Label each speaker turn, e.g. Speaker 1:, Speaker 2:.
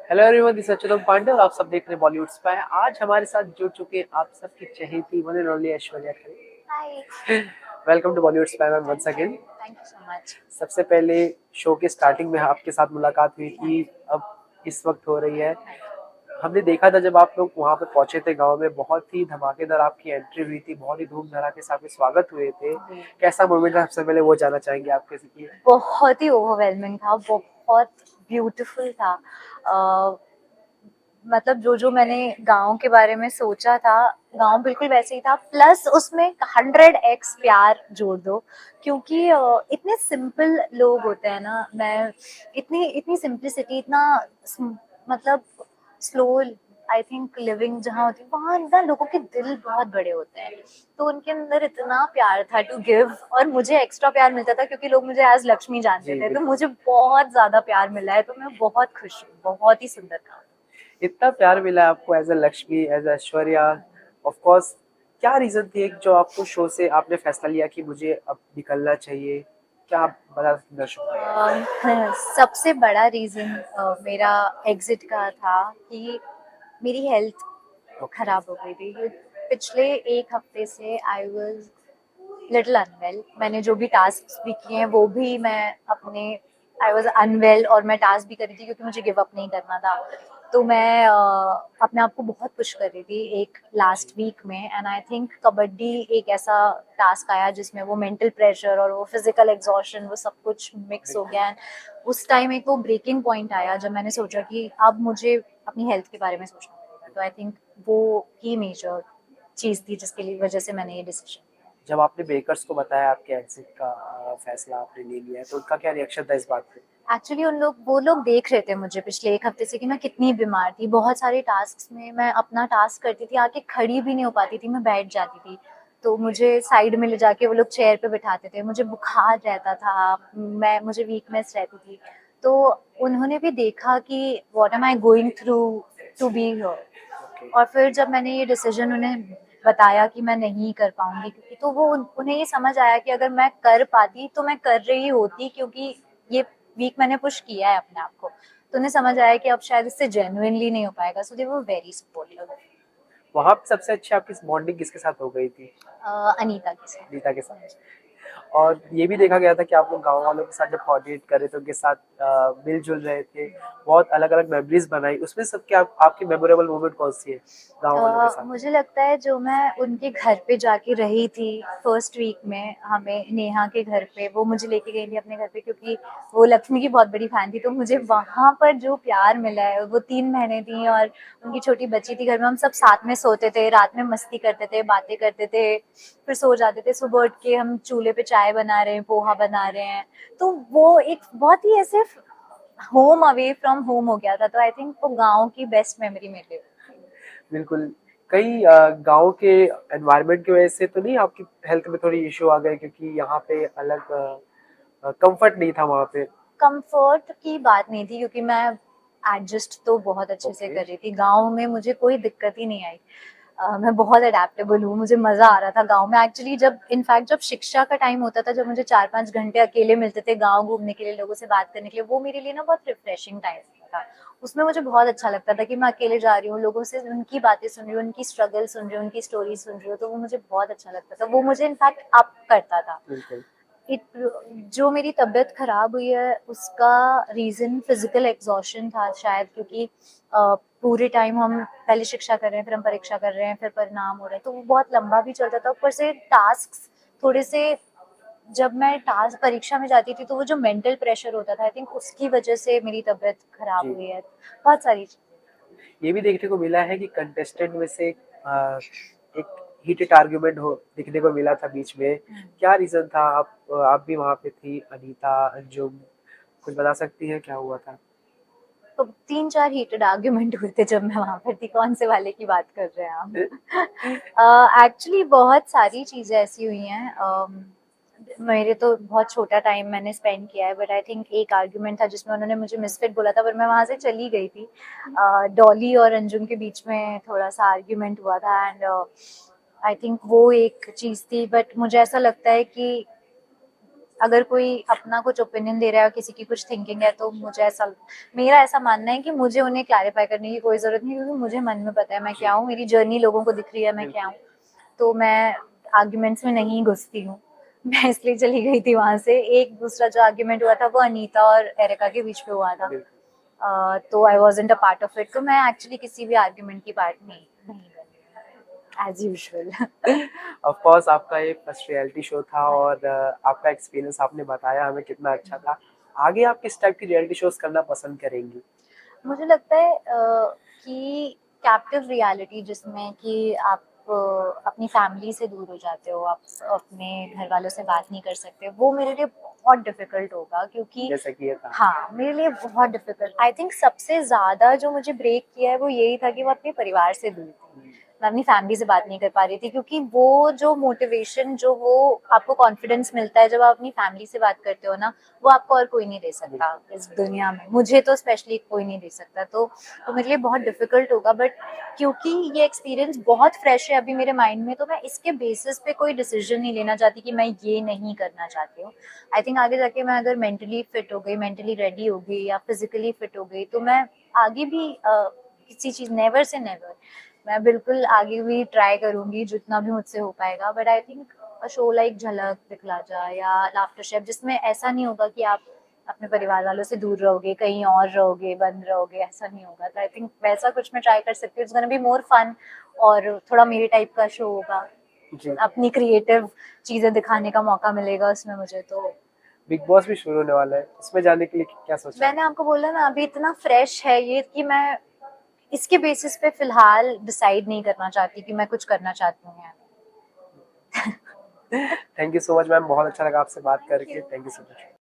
Speaker 1: Hello everyone, this Achyutam Pandey और आप सब देख रहे हैं बॉलीवुड स्पाई। आज हमारे साथ जुड़ चुके हैं आप सबकी चहेती one and only Aishwarya
Speaker 2: hi.
Speaker 1: Khare. Welcome to Bollywood spy ma'am once again.
Speaker 2: Thank you so much.
Speaker 1: सबसे पहले शो के स्टार्टिंग में आपके साथ मुलाकात हुई थी, अब इस वक्त हो रही है। हमने देखा था जब आप लोग वहां पे पहुंचे थे गांव में, बहुत ही धमाकेदार आपकी एंट्री हुई थी, बहुत ही धूम धड़ाके से आपके स्वागत हुए थे। कैसा मोमेंट था, सबसे पहले वो जानना चाहेंगे आपके से।
Speaker 2: बहुत ही ओवरवेलमिंग था, बहुत ब्यूटीफुल था। मतलब जो जो मैंने गांव के बारे में सोचा था, गांव बिल्कुल वैसे ही था, प्लस उसमें 100x प्यार जोड़ दो। क्योंकि इतने सिंपल लोग होते हैं ना। मैं इतनी इतनी सिंप्लिसिटी, इतना मतलब स्लो आई थिंक लिविंग जहाँ होती है, वहाँ ना लोगों के दिल बहुत बड़े होते हैं। तो उनके अंदर इतना प्यार था टू गिव, और मुझे एक्स्ट्रा प्यार मिलता था क्योंकि लोग मुझे एज लक्ष्मी जानते
Speaker 1: जी
Speaker 2: थे, तो
Speaker 1: बिल्कुल।
Speaker 2: मुझे बहुत ज्यादा प्यार मिला है, तो मैं बहुत खुश हूँ। बहुत ही सुंदर था।
Speaker 1: इतना प्यार मिला आपको as a Lakshmi, as a Aishwarya. Of course, क्या रीजन थी एक जो आपको शो से आपने फैसला लिया कि मुझे अब निकलना चाहिए? क्या आप बता सकते हैं दर्शकों
Speaker 2: सबसे बड़ा रीजन मेरा एग्जिट का था कि मेरी हेल्थ
Speaker 1: को?
Speaker 2: खराब हो गई थी। पिछले एक हफ्ते से आई वाज लिटिल अनवेल। मैंने जो भी टास्क भी किए हैं वो भी मैं अपने आई वाज अनवेल, और मैं टास्क भी कर रही थी क्योंकि मुझे गिव अप नहीं करना था। तो मैं अपने आप को बहुत पुश कर रही थी एक लास्ट वीक में, एंड आई थिंक कबड्डी एक ऐसा टास्क आया जिसमें वो मेंटल प्रेशर और वो फिजिकल एग्जॉशन, वो सब कुछ मिक्स हो गया। उस टाइम एक वो ब्रेकिंग पॉइंट आया जब मैंने सोचा कि अब मुझे अपनी हेल्थ के बारे में सोचना पड़ेगा। तो आई थिंक वो ही मेजर चीज थी जिसके लिए वजह से मैंने ये डिसीजन।
Speaker 1: जब आपने बेकर्स को बताया आपके एग्जिट का फैसला आपने ले लिया है, तो उनका क्या रिएक्शन था इस बात पे?
Speaker 2: एक्चुअली वो लोग देख रहे थे मुझे पिछले एक हफ्ते से कि मैं कितनी बीमार थी। बहुत सारे टास्क में मैं अपना टास्क करती थी, आके खड़ी भी नहीं हो पाती थी, मैं बैठ जाती थी। तो मुझे साइड में ले जाके वो लोग चेयर पे बिठाते थे, मुझे बुखार रहता था, मुझे वीकनेस रहती थी। तो उन्होंने भी देखा कि what am I going through to be here.
Speaker 1: Okay.
Speaker 2: और फिर जब मैंने ये डिसीजन उन्हें बताया कि मैं नहीं कर पाऊंगी, क्योंकि तो वो उन्हें ये समझ आया कि अगर मैं कर पाती तो मैं कर रही होती, क्योंकि ये वीक मैंने पुश किया है अपने आप को। तो उन्हें समझ आया कि अब शायद इससे जेन्युइनली नहीं हो पाएगा, सो दे वर वेरी सपोर्टिव।
Speaker 1: वहां पे सबसे अच्छी आपकी बॉन्डिंग किसके साथ हो गई थी?
Speaker 2: अनीता के साथ।
Speaker 1: नीता के साथ। और ये भी देखा गया था कि आप लोग गाँव वालों के साथ जब कोऑर्डिनेट कर रहे थे, उनके साथ मिल-जुल रहे थे, बहुत अलग-अलग मेमोरीज बनाई। उसमें सबके आपकी मेमोरेबल मोमेंट कौन-सी है गाँव वालों के साथ?
Speaker 2: मुझे लगता है जो मैं उनके घर पे जाके रही थी फर्स्ट वीक में, हमें नेहा के घर पे वो मुझे लेके गई थी अपने घर पे, क्योंकि वो लक्ष्मी की बहुत बड़ी फैन थी। तो मुझे वहां पर जो प्यार मिला है, वो 3 महीने थी और उनकी छोटी बच्ची थी घर में, हम सब साथ में सोते थे, रात में मस्ती करते थे, बातें करते थे, फिर सो जाते थे। सुबह उठ के हम चूल्हे पे चाय बना रहे हैं, पोहा बना रहे हैं। तो वो एक बहुत ही ऐसे होम अवे फ्रॉम होम हो गया था। तो आई थिंक वो गाँव की बेस्ट मेमोरी मेरे लिए।
Speaker 1: बिल्कुल। कई गाँव के एनवायरनमेंट की वजह से तो नहीं आपकी हेल्थ में थोड़ी इश्यू आ गए, क्योंकि यहाँ पे अलग कंफर्ट नहीं था वहाँ पे?
Speaker 2: कंफर्ट की बात नहीं थी, क्योंकि मैं एडजस्ट तो बहुत अच्छे से
Speaker 1: ओके।
Speaker 2: कर रही थी। गाँव में मुझे कोई दिक्कत ही नहीं आई। मैं बहुत अडेप्टेबल हूँ, मुझे मजा आ रहा था गाँव में। एक्चुअली जब इनफैक्ट जब शिक्षा का टाइम होता था, जब मुझे 4-5 घंटे अकेले मिलते थे गाँव घूमने के लिए, लोगों से बात करने के लिए, वो मेरे लिए ना बहुत रिफ्रेशिंग टाइम था। उसमें मुझे बहुत अच्छा लगता था कि मैं अकेले जा रही हूँ, लोगों से उनकी बातें सुन रही हूँ, उनकी स्ट्रगल सुन रही हूँ, उनकी स्टोरी सुन रही हूँ। तो वो मुझे बहुत अच्छा लगता था, वो मुझे इनफैक्ट अप करता था।
Speaker 1: बिल्कुल।
Speaker 2: इट जो मेरी तबीयत खराब हुई है उसका रीजन फिजिकल एग्जॉशन था शायद, क्योंकि पूरे टाइम हम पहले शिक्षा कर रहे हैं, फिर हम परीक्षा कर रहे हैं, फिर परिणाम हो रहे हैं, तो वो बहुत लंबा भी चलता था। ऊपर से टास्क थोड़े से, जब मैं टास्क परीक्षा में जाती थी तो वो जो मेंटल प्रेशर होता था, आई थिंक उसकी वजह से मेरी तबीयत खराब
Speaker 1: जी।
Speaker 2: हुई है। बहुत सारी
Speaker 1: ये भी देखने को मिला है कि कंटेस्टेंट में से एक हीटेड आर्गुमेंट हो दिखने को मिला था बीच में।
Speaker 2: चीजें।
Speaker 1: क्या रीजन था? आप भी वहां पे थी, अनीता, अंजुम, कुछ बता सकती हैं क्या हुआ था?
Speaker 2: तो 3-4 हीटेड आर्ग्यूमेंट हुए थे जब मैं वहां पर थी। कौन से वाले की बात कर रहे हैं आप? एक्चुअली बहुत सारी चीजें ऐसी हुई हैं। मेरे तो बहुत छोटा टाइम मैंने स्पेंड किया है, बट आई थिंक एक आर्ग्यूमेंट था जिसमें उन्होंने मुझे मिसफिट बोला था, पर मैं वहां से चली गई थी। डॉली और अंजुम के बीच में थोड़ा सा आर्ग्यूमेंट हुआ था, एंड आई थिंक वो एक चीज थी। बट मुझे ऐसा लगता है कि अगर कोई अपना कुछ ओपिनियन दे रहा है, किसी की कुछ थिंकिंग है, तो मेरा ऐसा मानना है कि मुझे उन्हें क्लैरिफाई करने की कोई जरूरत नहीं, क्योंकि मुझे मन में पता है मैं क्या हूँ, मेरी जर्नी लोगों को दिख रही है मैं क्या हूँ। तो मैं आर्ग्यूमेंट्स में नहीं घुसती हूँ। मैं इसलिए चली गई थी वहां से। एक दूसरा जो आर्ग्यूमेंट हुआ था वो अनीता और एरिका के बीच में हुआ था। तो आई wasn't a part of it, तो मैं एक्चुअली किसी भी आर्ग्यूमेंट की पार्ट नहीं बनी एज यूजुअल।
Speaker 1: ऑफ कोर्स आपका ये फर्स्ट रियलिटी शो था और आपका एक्सपीरियंस आपने बताया हमें कितना अच्छा था। आगे आप किस टाइप की रियलिटी शोज करना पसंद करेंगी?
Speaker 2: मुझे लगता है कि कैप्टिव रियलिटी, जिसमें कि आप अपनी फैमिली से दूर हो जाते हो, आप अपने घर वालों से बात नहीं कर सकते, वो मेरे लिए बहुत डिफिकल्ट होगा, क्योंकि
Speaker 1: जैसे कि ये था।
Speaker 2: हाँ, मेरे लिए बहुत डिफिकल्ट। आई थिंक सबसे ज्यादा जो मुझे ब्रेक किया है वो यही था कि वो अपने परिवार से दूर थी। मैं अपनी फैमिली से बात नहीं कर पा रही थी, क्योंकि वो जो मोटिवेशन, जो वो आपको कॉन्फिडेंस मिलता है जब आप अपनी फैमिली से बात करते हो ना, वो आपको और कोई नहीं दे सकता इस दुनिया में। मुझे तो स्पेशली कोई नहीं दे सकता। तो मेरे लिए बहुत डिफिकल्ट होगा, बट क्योंकि ये एक्सपीरियंस बहुत फ्रेश है अभी मेरे माइंड में, तो मैं इसके बेसिस पे कोई डिसीजन नहीं लेना चाहती कि मैं ये नहीं करना चाहती हूँ। आई थिंक आगे जाके मैं अगर मेंटली फिट हो गई, मेंटली रेडी हो गई, या फिजिकली फिट हो गई, तो मैं आगे भी किसी चीज, नेवर से नेवर, मैं बिल्कुल आगे भी ट्राई करूंगी जितना भी मुझसे हो पाएगा। But I think a show like झलक दिखला जा या लाफ्टर शेफ, जिसमें ऐसा नहीं होगा कि आप अपने परिवार वालों से दूर रहोगे, कहीं और रहोगे, बंद रहोगे, ऐसा नहीं होगा। तो आई थिंक वैसा कुछ मैं ट्राई कर सकती हूँ। It's gonna be more fun, और थोड़ा मेरे टाइप का शो होगा।
Speaker 1: जी।
Speaker 2: अपनी क्रिएटिव चीजें दिखाने का मौका मिलेगा उसमें मुझे। तो
Speaker 1: बिग बॉस भी शुरू होने वाला है, उसमें जाने के लिए क्या सोचा है?
Speaker 2: मैंने आपको बोला ना, अभी इतना फ्रेश है ये कि मैं इसके बेसिस पे फिलहाल डिसाइड नहीं करना चाहती कि मैं कुछ करना चाहती हूँ या नहीं।
Speaker 1: Thank you so much ma'am, बहुत अच्छा लगा आपसे बात करके। Thank you so much.